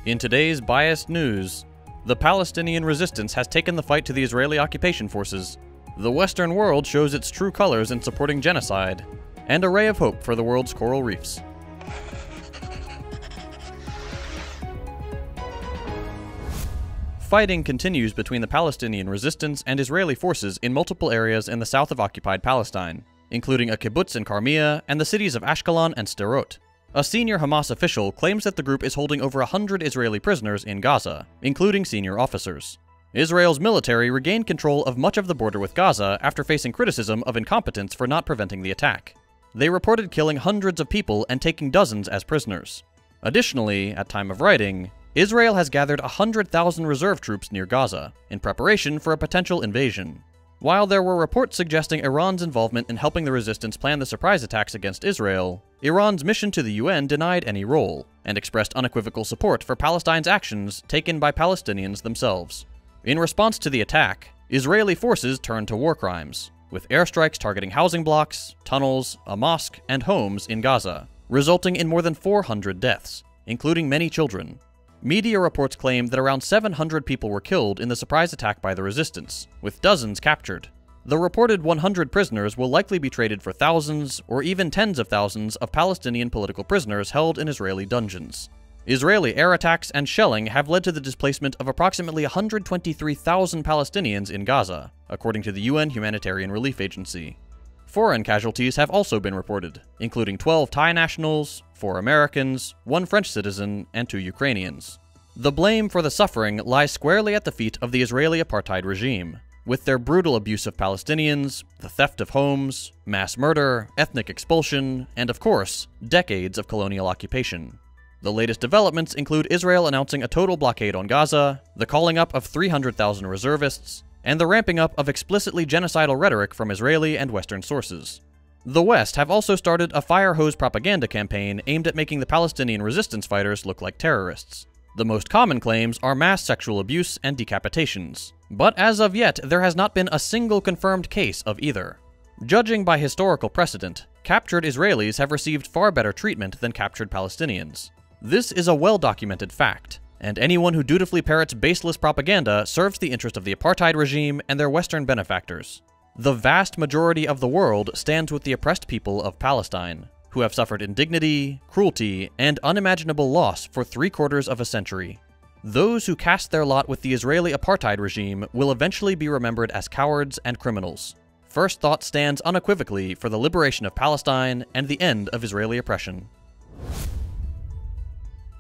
In today's biased news, the Palestinian resistance has taken the fight to the Israeli occupation forces. The Western world shows its true colors in supporting genocide, and a ray of hope for the world's coral reefs. Fighting continues between the Palestinian resistance and Israeli forces in multiple areas in the south of occupied Palestine, including a kibbutz in Carmia and the cities of Ashkelon and Sderot. A senior Hamas official claims that the group is holding over 100 Israeli prisoners in Gaza, including senior officers. Israel's military regained control of much of the border with Gaza after facing criticism of incompetence for not preventing the attack. They reported killing hundreds of people and taking dozens as prisoners. Additionally, at time of writing, Israel has gathered 100,000 reserve troops near Gaza, in preparation for a potential invasion. While there were reports suggesting Iran's involvement in helping the resistance plan the surprise attacks against Israel, Iran's mission to the UN denied any role, and expressed unequivocal support for Palestine's actions taken by Palestinians themselves. In response to the attack, Israeli forces turned to war crimes, with airstrikes targeting housing blocks, tunnels, a mosque, and homes in Gaza, resulting in more than 400 deaths, including many children. Media reports claim that around 700 people were killed in the surprise attack by the resistance, with dozens captured. The reported 100 prisoners will likely be traded for thousands, or even tens of thousands, of Palestinian political prisoners held in Israeli dungeons. Israeli air attacks and shelling have led to the displacement of approximately 123,000 Palestinians in Gaza, according to the UN Humanitarian Relief Agency. Foreign casualties have also been reported, including 12 Thai nationals, 4 Americans, 1 French citizen, and 2 Ukrainians. The blame for the suffering lies squarely at the feet of the Israeli apartheid regime, with their brutal abuse of Palestinians, the theft of homes, mass murder, ethnic expulsion, and of course, decades of colonial occupation. The latest developments include Israel announcing a total blockade on Gaza, the calling up of 300,000 reservists, and the ramping up of explicitly genocidal rhetoric from Israeli and Western sources. The West have also started a fire hose propaganda campaign aimed at making the Palestinian resistance fighters look like terrorists. The most common claims are mass sexual abuse and decapitations, but as of yet, there has not been a single confirmed case of either. Judging by historical precedent, captured Israelis have received far better treatment than captured Palestinians. This is a well-documented fact, and anyone who dutifully parrots baseless propaganda serves the interest of the apartheid regime and their Western benefactors. The vast majority of the world stands with the oppressed people of Palestine, who have suffered indignity, cruelty, and unimaginable loss for 3/4 of a century. Those who cast their lot with the Israeli apartheid regime will eventually be remembered as cowards and criminals. First Thought stands unequivocally for the liberation of Palestine and the end of Israeli oppression.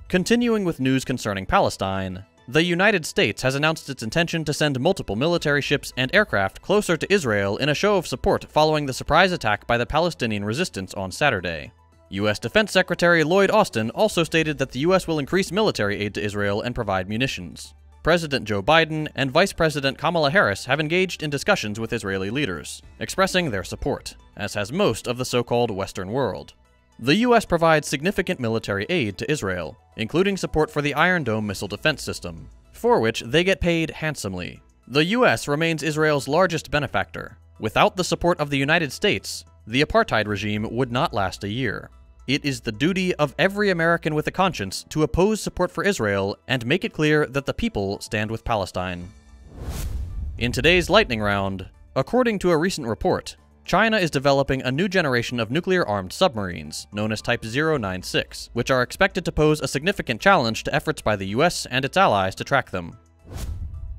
Continuing with news concerning Palestine, the United States has announced its intention to send multiple military ships and aircraft closer to Israel in a show of support following the surprise attack by the Palestinian resistance on Saturday. U.S. Defense Secretary Lloyd Austin also stated that the U.S. will increase military aid to Israel and provide munitions. President Joe Biden and Vice President Kamala Harris have engaged in discussions with Israeli leaders, expressing their support, as has most of the so-called Western world. The U.S. provides significant military aid to Israel, including support for the Iron Dome missile defense system, for which they get paid handsomely. The U.S. remains Israel's largest benefactor. Without the support of the United States, the apartheid regime would not last a year. It is the duty of every American with a conscience to oppose support for Israel and make it clear that the people stand with Palestine. In today's lightning round, according to a recent report, China is developing a new generation of nuclear-armed submarines, known as Type 096, which are expected to pose a significant challenge to efforts by the US and its allies to track them.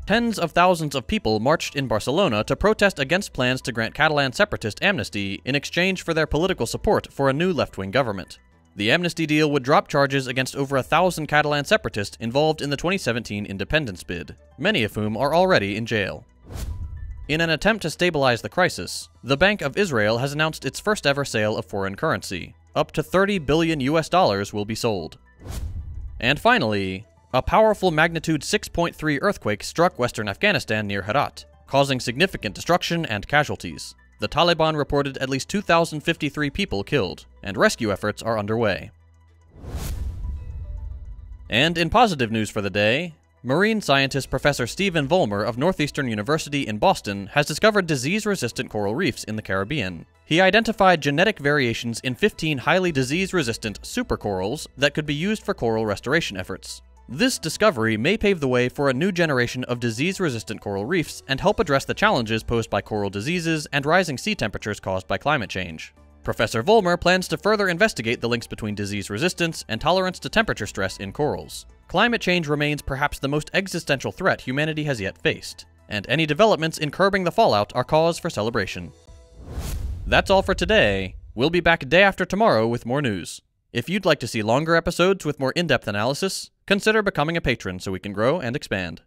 Tens of thousands of people marched in Barcelona to protest against plans to grant Catalan separatist amnesty in exchange for their political support for a new left-wing government. The amnesty deal would drop charges against over 1,000 Catalan separatists involved in the 2017 independence bid, many of whom are already in jail. In an attempt to stabilize the crisis, the Bank of Israel has announced its first-ever sale of foreign currency. Up to $30 billion will be sold. And finally, a powerful magnitude 6.3 earthquake struck western Afghanistan near Herat, causing significant destruction and casualties. The Taliban reported at least 2,053 people killed, and rescue efforts are underway. And in positive news for the day, marine scientist Professor Stephen Vollmer of Northeastern University in Boston has discovered disease-resistant coral reefs in the Caribbean. He identified genetic variations in 15 highly disease-resistant supercorals that could be used for coral restoration efforts. This discovery may pave the way for a new generation of disease-resistant coral reefs and help address the challenges posed by coral diseases and rising sea temperatures caused by climate change. Professor Vollmer plans to further investigate the links between disease resistance and tolerance to temperature stress in corals. Climate change remains perhaps the most existential threat humanity has yet faced, and any developments in curbing the fallout are cause for celebration. That's all for today. We'll be back day after tomorrow with more news. If you'd like to see longer episodes with more in-depth analysis, consider becoming a patron so we can grow and expand.